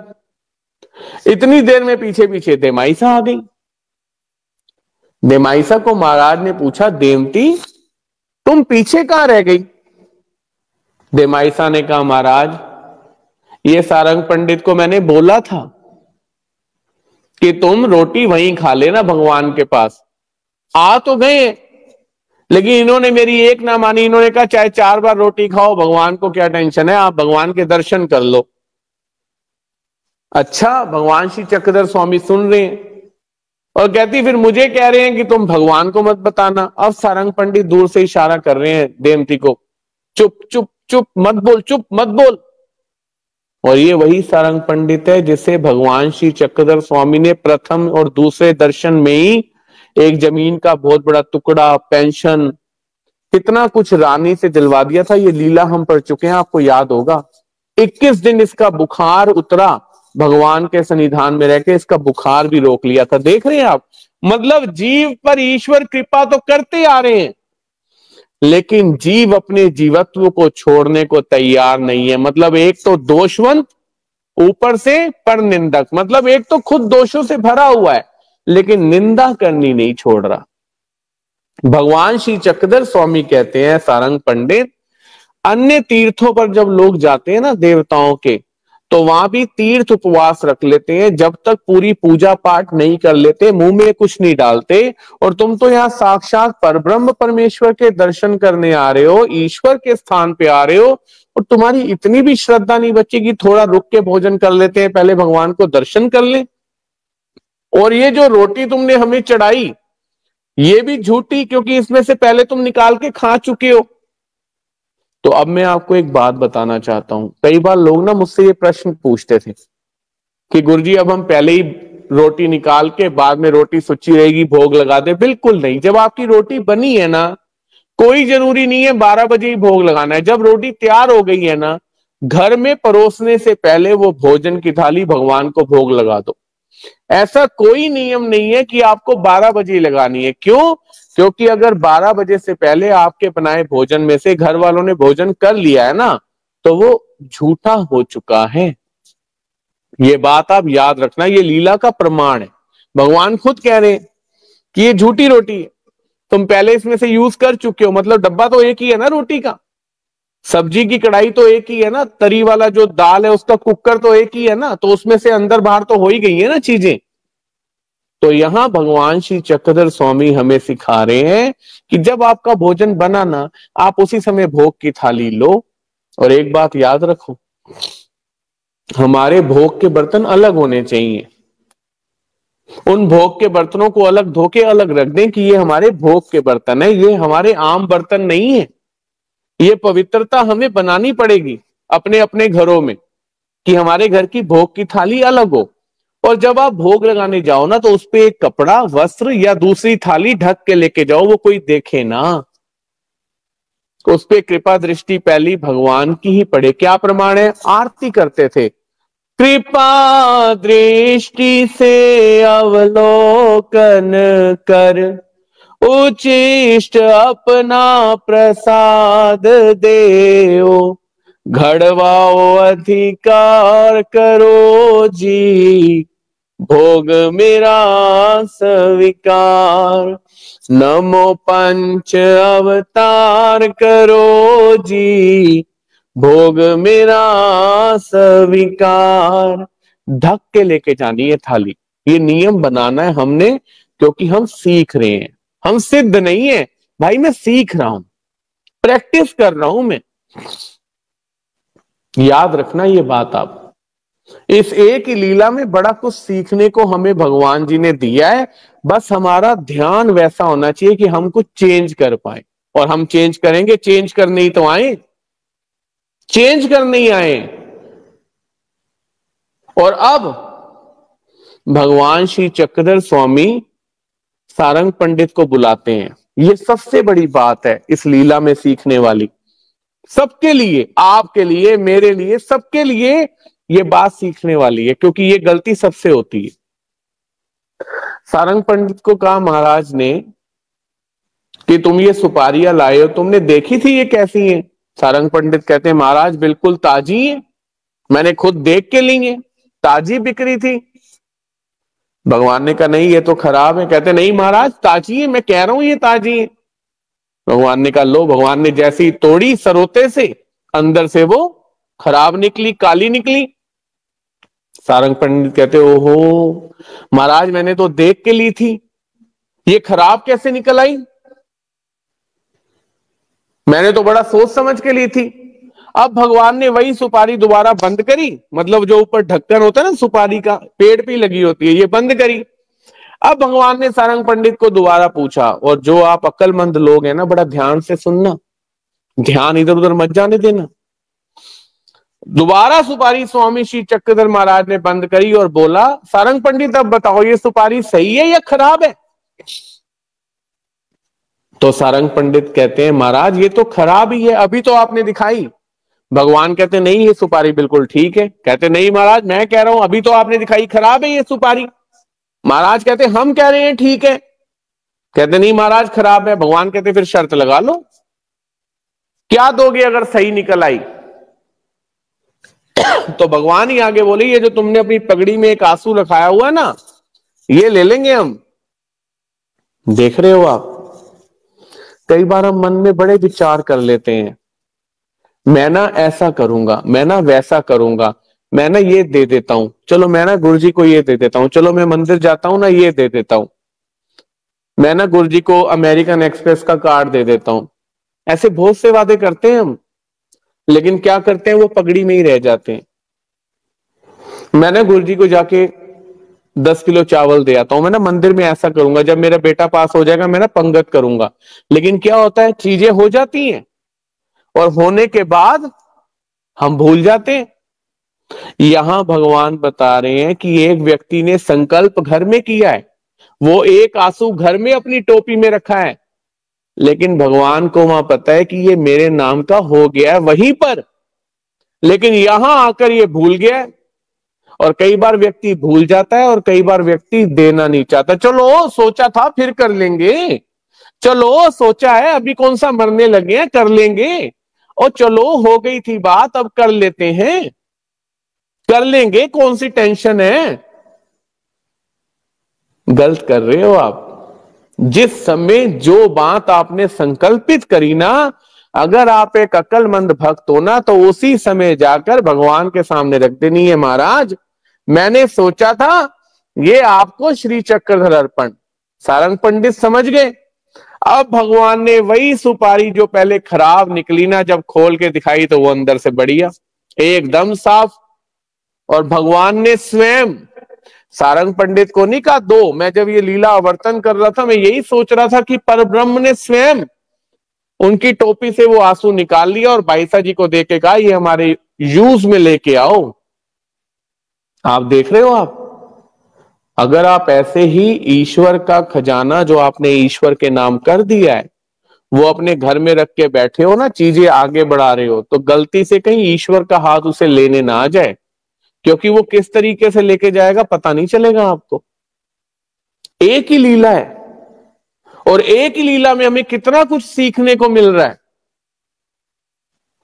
इतनी देर में पीछे पीछे देमाईसा आ गई। देमाईसा को महाराज ने पूछा, देवती तुम पीछे कहां रह गई? देमाईसा ने कहा, महाराज ये सारंग पंडित को मैंने बोला था कि तुम रोटी वहीं खा लेना भगवान के पास। आ तो गए, लेकिन इन्होंने मेरी एक ना मानी। इन्होंने कहा चाहे 4 बार रोटी खाओ, भगवान को क्या टेंशन है, आप भगवान के दर्शन कर लो। अच्छा, भगवान श्री चक्रधर स्वामी सुन रहे हैं और कहती फिर मुझे कह रहे हैं कि तुम भगवान को मत बताना। अब सारंग पंडित दूर से इशारा कर रहे हैं देवती को, चुप चुप चुप मत बोल, चुप मत बोल। और ये वही सारंग पंडित है जिसे भगवान श्री चक्रधर स्वामी ने प्रथम और दूसरे दर्शन में ही एक जमीन का बहुत बड़ा टुकड़ा, पेंशन, कितना कुछ रानी से दिलवा दिया था। ये लीला हम पढ़ चुके हैं, आपको याद होगा। 21 दिन इसका बुखार उतरा, भगवान के सन्निधान में रहकर इसका बुखार भी रोक लिया था। देख रहे हैं आप, मतलब जीव पर ईश्वर कृपा तो करते आ रहे हैं, लेकिन जीव अपने जीवत्व को छोड़ने को तैयार नहीं है। मतलब एक तो दोषवंत, ऊपर से पर निंदक, मतलब एक तो खुद दोषों से भरा हुआ है लेकिन निंदा करनी नहीं छोड़ रहा। भगवान श्री चक्रधर स्वामी कहते हैं, सारंग पंडित अन्य तीर्थों पर जब लोग जाते हैं ना देवताओं के, तो वहां भी तीर्थ उपवास रख लेते हैं, जब तक पूरी पूजा पाठ नहीं कर लेते, मुंह में कुछ नहीं डालते। और तुम तो यहाँ साक्षात परब्रह्म परमेश्वर के दर्शन करने आ रहे हो, ईश्वर के स्थान पे आ रहे हो, और तुम्हारी इतनी भी श्रद्धा नहीं बची कि थोड़ा रुक के भोजन कर लेते हैं, पहले भगवान को दर्शन कर ले। और ये जो रोटी तुमने हमें चढ़ाई ये भी झूठी, क्योंकि इसमें से पहले तुम निकाल के खा चुके हो। तो अब मैं आपको एक बात बताना चाहता हूं। कई बार लोग ना मुझसे ये प्रश्न पूछते थे कि गुरुजी अब हम पहले ही रोटी निकाल के बाद में रोटी सुची रहेगी भोग लगा दे। बिल्कुल नहीं। जब आपकी रोटी बनी है ना, कोई जरूरी नहीं है 12 बजे ही भोग लगाना है। जब रोटी तैयार हो गई है ना, घर में परोसने से पहले वो भोजन की थाली भगवान को भोग लगा दो। ऐसा कोई नियम नहीं है कि आपको 12 बजे ही लगानी है। क्यों? क्योंकि अगर 12 बजे से पहले आपके बनाए भोजन में से घर वालों ने भोजन कर लिया है ना, तो वो झूठा हो चुका है। ये बात आप याद रखना, ये लीला का प्रमाण है। भगवान खुद कह रहे हैं कि ये झूठी रोटी है, तुम पहले इसमें से यूज कर चुके हो। मतलब डब्बा तो एक ही है ना रोटी का, सब्जी की कढ़ाई तो एक ही है ना, तरी वाला जो दाल है उसका कुकर तो एक ही है ना, तो उसमें से अंदर बाहर तो हो ही गई है ना चीजें। तो यहां भगवान श्री चक्रधर स्वामी हमें सिखा रहे हैं कि जब आपका भोजन बना ना, आप उसी समय भोग की थाली लो। और एक बात याद रखो, हमारे भोग के बर्तन अलग होने चाहिए। उन भोग के बर्तनों को अलग धो के अलग रख दें कि ये हमारे भोग के बर्तन है, ये हमारे आम बर्तन नहीं है। ये पवित्रता हमें बनानी पड़ेगी अपने अपने घरों में कि हमारे घर की भोग की थाली अलग हो। और जब आप भोग लगाने जाओ ना, तो उस पे एक कपड़ा, वस्त्र या दूसरी थाली ढक के लेके जाओ, वो कोई देखे ना। उस पे कृपा दृष्टि पहली भगवान की ही पड़े। क्या प्रमाण है? आरती करते थे, कृपा दृष्टि से अवलोकन कर, उचिष्ट अपना प्रसाद देओ, घड़वाओ अधिकार करो जी, भोग मेरा स्वीकार। नमो पंच अवतार करो जी, भोग मेरा स्वीकार। ढक के लेके जानी है थाली। ये नियम बनाना है हमने, क्योंकि हम सीख रहे हैं, हम सिद्ध नहीं है भाई। मैं सीख रहा हूं, प्रैक्टिस कर रहा हूं मैं। याद रखना ये बात। आप इस एक ही लीला में बड़ा कुछ सीखने को हमें भगवान जी ने दिया है। बस हमारा ध्यान वैसा होना चाहिए कि हम कुछ चेंज कर पाए। और हम चेंज करेंगे, चेंज करने ही तो आए, चेंज करने ही आए। और अब भगवान श्री चक्रधर स्वामी सारंग पंडित को बुलाते हैं। ये सबसे बड़ी बात है इस लीला में सीखने वाली, सबके लिए, आपके लिए, मेरे लिए, सबके लिए ये बात सीखने वाली है, क्योंकि ये गलती सबसे होती है। सारंग पंडित को कहा महाराज ने कि तुम ये सुपारियां लाए हो, तुमने देखी थी ये कैसी हैं? सारंग पंडित कहते हैं महाराज बिल्कुल ताजी है, मैंने खुद देख के ली है, ताजी बिक रही थी। भगवान ने कहा नहीं ये तो खराब है। कहते नहीं महाराज ताजी है, मैं कह रहा हूं ये ताजी है। भगवान ने कहा लो। भगवान ने जैसी तोड़ी सरोते से, अंदर से वो खराब निकली, काली निकली। सारंग पंडित कहते ओहो महाराज मैंने तो देख के ली थी, ये खराब कैसे निकल आई? मैंने तो बड़ा सोच समझ के ली थी। अब भगवान ने वही सुपारी दोबारा बंद करी, मतलब जो ऊपर ढक्कन होता है ना सुपारी का, पेड़ पे लगी होती है, ये बंद करी। अब भगवान ने सारंग पंडित को दोबारा पूछा, और जो आप अक्लमंद लोग हैं ना, बड़ा ध्यान से सुनना, ध्यान इधर उधर मत जाने देना। दोबारा सुपारी स्वामी श्री चक्रधर महाराज ने बंद करी और बोला सारंग पंडित अब बताओ ये सुपारी सही है या खराब है? तो सारंग पंडित कहते हैं महाराज ये तो खराब ही है, अभी तो आपने दिखाई। भगवान कहते नहीं ये सुपारी बिल्कुल ठीक है। कहते नहीं महाराज मैं कह रहा हूं अभी तो आपने दिखाई खराब है ये सुपारी। महाराज कहते हम कह रहे हैं ठीक है। कहते नहीं महाराज खराब है। भगवान कहते फिर शर्त लगा लो, क्या दोगे अगर सही निकल आई? तो भगवान ही आगे बोले ये जो तुमने अपनी पगड़ी में एक आंसू रखाया हुआ है ना, ये ले लेंगे हम। देख रहे हो आप, कई बार हम मन में बड़े विचार कर लेते हैं, मैं ना ऐसा करूंगा, मैं ना वैसा करूंगा। मैं ना ये दे देता हूं, चलो मैं ना गुरु जी को ये दे देता हूं, चलो मैं मंदिर जाता हूं ना ये दे देता हूं, मैं ना गुरु जी को अमेरिकन एक्सप्रेस का कार्ड दे देता हूं। ऐसे बहुत से वादे करते हैं हम, लेकिन क्या करते हैं, वो पगड़ी में ही रह जाते हैं। मैं ना गुरु जी को जाके 10 किलो चावल दे आता हूं, मैं ना मंदिर में ऐसा करूंगा, जब मेरा बेटा पास हो जाएगा मैं ना पंगत करूंगा। लेकिन क्या होता है, चीजें हो जाती हैं और होने के बाद हम भूल जाते हैं। यहां भगवान बता रहे हैं कि एक व्यक्ति ने संकल्प घर में किया है, वो एक आंसू घर में अपनी टोपी में रखा है, लेकिन भगवान को वहां पता है कि ये मेरे नाम का हो गया है वहीं पर, लेकिन यहां आकर ये भूल गया है। और कई बार व्यक्ति भूल जाता है और कई बार व्यक्ति देना नहीं चाहता। चलो सोचा था फिर कर लेंगे, चलो सोचा है अभी कौन सा मरने लगे हैं, कर लेंगे, और चलो हो गई थी बात अब कर लेते हैं, कर लेंगे, कौन सी टेंशन है। गलत कर रहे हो आप। जिस समय जो बात आपने संकल्पित करी ना, अगर आप एक अक्लमंद भक्त हो ना, तो उसी समय जाकर भगवान के सामने रख देनी है, महाराज मैंने सोचा था ये आपको श्री चक्रधर अर्पण। सारंग पंडित समझ गए। अब भगवान ने वही सुपारी जो पहले खराब निकली ना, जब खोल के दिखाई तो वो अंदर से बढ़िया एकदम साफ। और भगवान ने स्वयं सारंग पंडित को नहीं कहा दो, मैं जब ये लीला आवर्तन कर रहा था मैं यही सोच रहा था कि परब्रह्म ने स्वयं उनकी टोपी से वो आंसू निकाल लिया और बाईसा जी को देके कहा ये हमारे यूज में लेके आओ। आप देख रहे हो आप, अगर आप ऐसे ही ईश्वर का खजाना जो आपने ईश्वर के नाम कर दिया है वो अपने घर में रख के बैठे हो ना, चीजें आगे बढ़ा रहे हो, तो गलती से कहीं ईश्वर का हाथ उसे लेने ना आ जाए, क्योंकि वो किस तरीके से लेके जाएगा पता नहीं चलेगा आपको। एक ही लीला है और एक ही लीला में हमें कितना कुछ सीखने को मिल रहा है।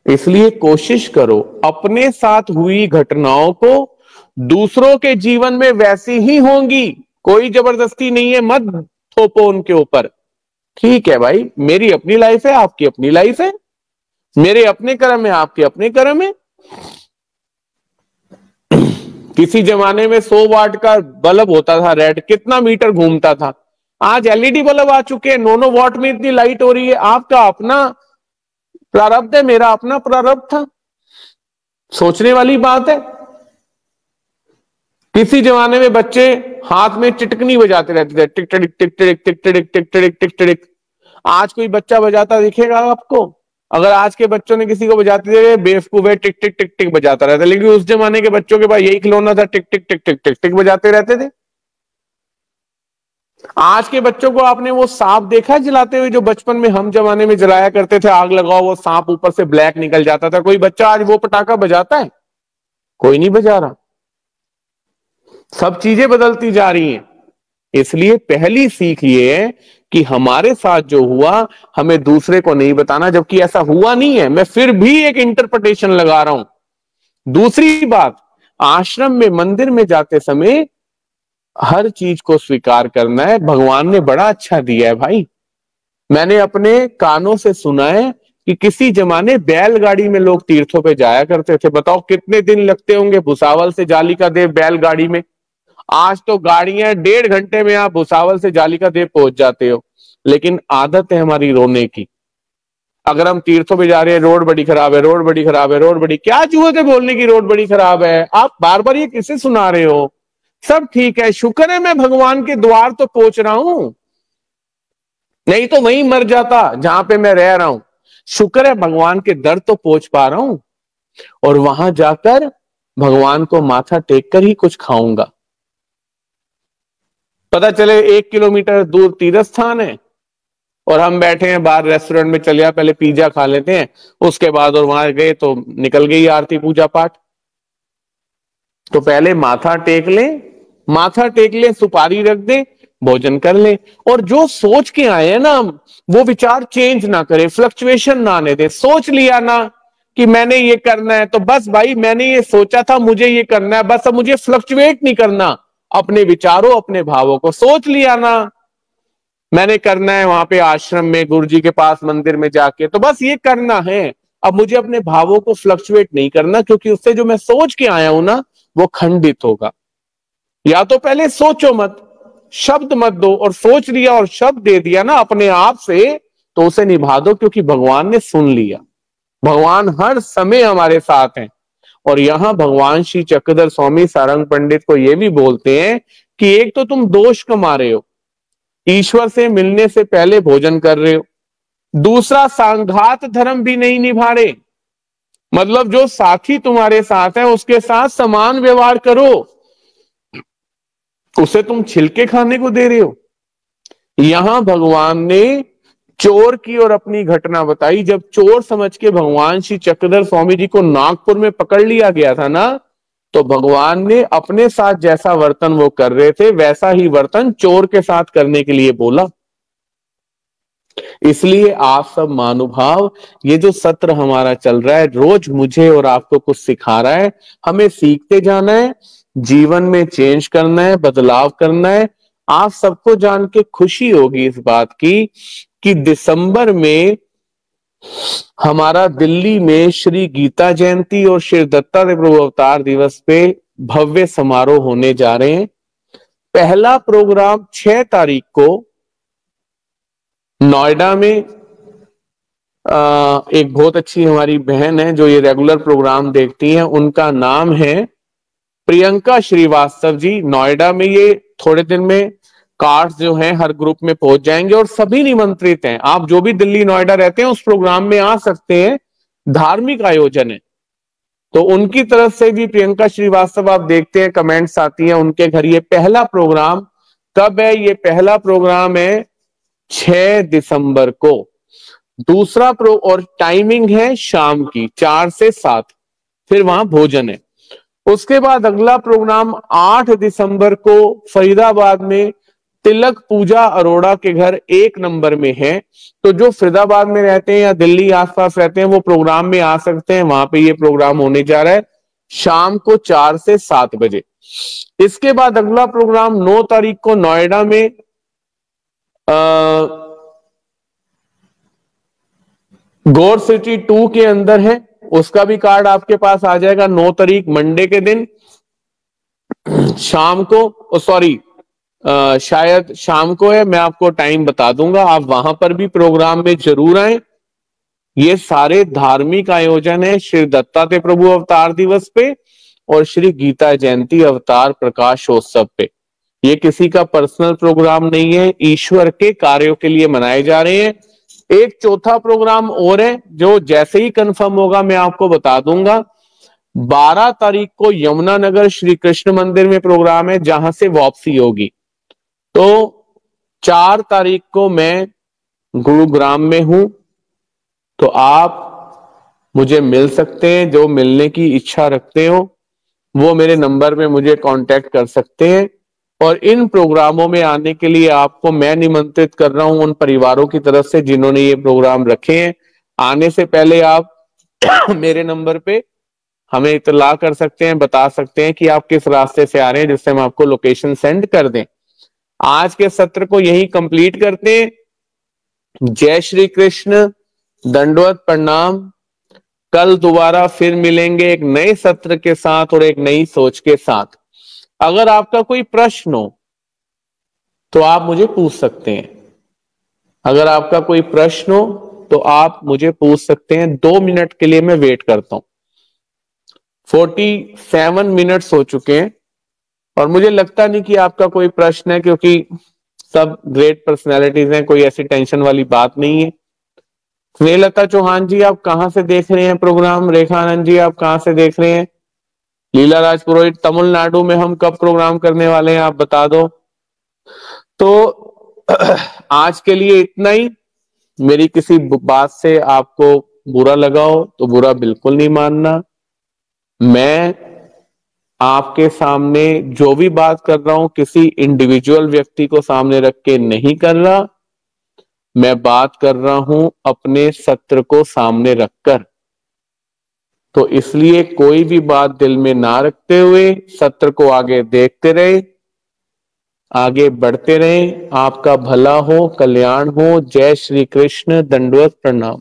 इसलिए कोशिश करो अपने साथ हुई घटनाओं को दूसरों के जीवन में वैसी ही होंगी, कोई जबरदस्ती नहीं है, मत थोपो उनके ऊपर। ठीक है भाई, मेरी अपनी लाइफ है, आपकी अपनी लाइफ है, मेरे अपने कर्म है, आपके अपने कर्म है। किसी जमाने में 100 वाट का बल्ब होता था रेड, कितना मीटर घूमता था। आज एलईडी बल्ब आ चुके हैं, 9 वाट में इतनी लाइट हो रही है। आपका अपना प्रारब्ध है, मेरा अपना प्रारब्ध था। सोचने वाली बात है। किसी जमाने में बच्चे हाथ में चिटकनी बजाते रहते थे, टिक टिक टिक टिक टिक टिक टिक टिक टिक टिक। आज कोई बच्चा बजाता दिखेगा आपको? अगर आज के बच्चों ने किसी को बजाते थे, बेवकूफ है, टिक टिक टिक टिक बजाता रहता, लेकिन उस जमाने के बच्चों के पास यही खिलौना था, टिक टिक टिक टिक टिक टिक बजाते रहते थे। आज के बच्चों को आपने वो सांप देखा है जलाते हुए, जो बचपन में हम जमाने में जलाया करते थे, आग लगाओ वो सांप ऊपर से ब्लैक निकल जाता था। कोई बच्चा आज वो पटाखा बजाता है? कोई नहीं बजा रहा। सब चीजें बदलती जा रही हैं। इसलिए पहली सीख ये है कि हमारे साथ जो हुआ हमें दूसरे को नहीं बताना, जबकि ऐसा हुआ नहीं है, मैं फिर भी एक इंटरप्रिटेशन लगा रहा हूं। दूसरी बात, आश्रम में मंदिर में जाते समय हर चीज को स्वीकार करना है। भगवान ने बड़ा अच्छा दिया है भाई। मैंने अपने कानों से सुना है कि किसी जमाने बैलगाड़ी में लोग तीर्थों पे जाया करते थे। बताओ कितने दिन लगते होंगे भुसावल से जालिका देव बैलगाड़ी में। आज तो गाड़ियां 1.5 घंटे में आप भुसावल से जालिका देव पहुंच जाते हो। लेकिन आदत है हमारी रोने की। अगर हम तीर्थों पे जा रहे हैं, रोड बड़ी खराब है, रोड बड़ी खराब है, रोड बड़ी, क्या जरूरत है बोलने की रोड बड़ी खराब है? आप बार बार ये किसे सुना रहे हो? सब ठीक है, शुक्र है मैं भगवान के द्वार तो पहुंच रहा हूं, नहीं तो वहीं मर जाता जहां पे मैं रह रहा हूं। शुक्र है भगवान के दर तो पहुंच पा रहा हूं, और वहां जाकर भगवान को माथा टेक कर ही कुछ खाऊंगा। पता चले 1 किलोमीटर दूर तीर्थ स्थान है और हम बैठे हैं बाहर रेस्टोरेंट में, चलिए पहले पिज्जा खा लेते हैं, उसके बाद और वहां गए तो निकल गई आरती पूजा पाठ। तो पहले माथा टेक लें, माथा टेक लें, सुपारी रख दें, भोजन कर लें। और जो सोच के आए हैं ना, वो विचार चेंज ना करें, फ्लक्चुएशन ना आने दें। सोच लिया ना कि मैंने ये करना है, तो बस भाई मैंने ये सोचा था, मुझे ये करना है, बस अब मुझे फ्लक्चुएट नहीं करना अपने विचारों अपने भावों को। सोच लिया ना मैंने करना है वहां पे आश्रम में गुरु जी के पास मंदिर में जाके, तो बस ये करना है। अब मुझे अपने भावों को फ्लक्चुएट नहीं करना, क्योंकि उससे जो मैं सोच के आया हूं ना वो खंडित होगा। या तो पहले सोचो मत, शब्द मत दो, और सोच लिया और शब्द दे दिया ना अपने आप से, तो उसे निभा दो, क्योंकि भगवान ने सुन लिया। भगवान हर समय हमारे साथ हैं। और यहां भगवान श्री चक्रधर स्वामी सारंग पंडित को यह भी बोलते हैं कि एक तो तुम दोष कमा रहे हो, ईश्वर से मिलने से पहले भोजन कर रहे हो, दूसरा सांघात धर्म भी नहीं निभा रहे, मतलब जो साथी तुम्हारे साथ है उसके साथ समान व्यवहार करो, उसे तुम छिलके खाने को दे रहे हो। यहां भगवान ने चोर की और अपनी घटना बताई। जब चोर समझ के भगवान श्री चक्रधर स्वामी जी को नागपुर में पकड़ लिया गया था ना, तो भगवान ने अपने साथ जैसा वर्तन वो कर रहे थे वैसा ही वर्तन चोर के साथ करने के लिए बोला। इसलिए आप सब महानुभाव, ये जो सत्र हमारा चल रहा है रोज मुझे और आपको कुछ सिखा रहा है। हमें सीखते जाना है, जीवन में चेंज करना है, बदलाव करना है। आप सबको जान के खुशी होगी इस बात की कि दिसंबर में हमारा दिल्ली में श्री गीता जयंती और श्री दत्तात्रेय प्रभु अवतार दिवस पे भव्य समारोह होने जा रहे हैं। पहला प्रोग्राम 6 तारीख को नोएडा में एक बहुत अच्छी हमारी बहन है जो ये रेगुलर प्रोग्राम देखती हैं, उनका नाम है प्रियंका श्रीवास्तव जी। नोएडा में ये थोड़े दिन में कार्ड्स जो हैं हर ग्रुप में पहुंच जाएंगे और सभी निमंत्रित हैं। आप जो भी दिल्ली नोएडा रहते हैं उस प्रोग्राम में आ सकते हैं। धार्मिक आयोजन है, तो उनकी तरफ से भी प्रियंका श्रीवास्तव, आप देखते हैं कमेंट्स आती हैं उनके घर। ये पहला प्रोग्राम कब है? ये पहला प्रोग्राम है 6 दिसंबर को। दूसरा और टाइमिंग है शाम की 4 से 7, फिर वहां भोजन है। उसके बाद अगला प्रोग्राम 8 दिसंबर को फरीदाबाद में तिलक पूजा अरोड़ा के घर 1 नंबर में है। तो जो फरीदाबाद में रहते हैं या दिल्ली आसपास रहते हैं वो प्रोग्राम में आ सकते हैं, वहां पे ये प्रोग्राम होने जा रहा है शाम को 4 से 7 बजे। इसके बाद अगला प्रोग्राम 9 तारीख को नोएडा में गौर सिटी 2 के अंदर है। उसका भी कार्ड आपके पास आ जाएगा 9 तारीख मंडे के दिन शाम को, सॉरी शायद शाम को है, मैं आपको टाइम बता दूंगा। आप वहां पर भी प्रोग्राम में जरूर आए। ये सारे धार्मिक आयोजन है श्री दत्तात्रेय प्रभु अवतार दिवस पे और श्री गीता जयंती अवतार प्रकाशोत्सव पे। ये किसी का पर्सनल प्रोग्राम नहीं है, ईश्वर के कार्यों के लिए मनाए जा रहे हैं। एक चौथा प्रोग्राम और है जो जैसे ही कंफर्म होगा मैं आपको बता दूंगा। 12 तारीख को यमुनानगर श्री कृष्ण मंदिर में प्रोग्राम है जहां से वापसी होगी। तो 4 तारीख को मैं गुरुग्राम में हूं, तो आप मुझे मिल सकते हैं। जो मिलने की इच्छा रखते हो वो मेरे नंबर में मुझे कांटेक्ट कर सकते हैं। और इन प्रोग्रामों में आने के लिए आपको मैं निमंत्रित कर रहा हूं उन परिवारों की तरफ से जिन्होंने ये प्रोग्राम रखे हैं। आने से पहले आप मेरे नंबर पे हमें इत्तला कर सकते हैं, बता सकते हैं कि आप किस रास्ते से आ रहे हैं, जिससे हम आपको लोकेशन सेंड कर दें। आज के सत्र को यही कंप्लीट करते हैं। जय श्री कृष्ण, दंडवत प्रणाम। कल दोबारा फिर मिलेंगे एक नए सत्र के साथ और एक नई सोच के साथ। अगर आपका कोई प्रश्न हो तो आप मुझे पूछ सकते हैं। अगर आपका कोई प्रश्न हो तो आप मुझे पूछ सकते हैं। 2 मिनट के लिए मैं वेट करता हूं। 47 मिनट्स हो चुके हैं और मुझे लगता नहीं कि आपका कोई प्रश्न है, क्योंकि सब ग्रेट पर्सनैलिटीज हैं, कोई ऐसी टेंशन वाली बात नहीं है। स्नेहलता चौहान जी आप कहां से देख रहे हैं प्रोग्राम? रेखा आनंद जी आप कहां से देख रहे हैं? लीला राज पुरोहित, तमिलनाडु में हम कब प्रोग्राम करने वाले हैं आप बता दो। तो आज के लिए इतना ही। मेरी किसी बात से आपको बुरा लगा हो तो बुरा बिल्कुल नहीं मानना। मैं आपके सामने जो भी बात कर रहा हूं किसी इंडिविजुअल व्यक्ति को सामने रख के नहीं कर रहा, मैं बात कर रहा हूं अपने सत्र को सामने रखकर। तो इसलिए कोई भी बात दिल में ना रखते हुए सत्र को आगे देखते रहे, आगे बढ़ते रहे। आपका भला हो, कल्याण हो। जय श्री कृष्ण, दंडवत प्रणाम।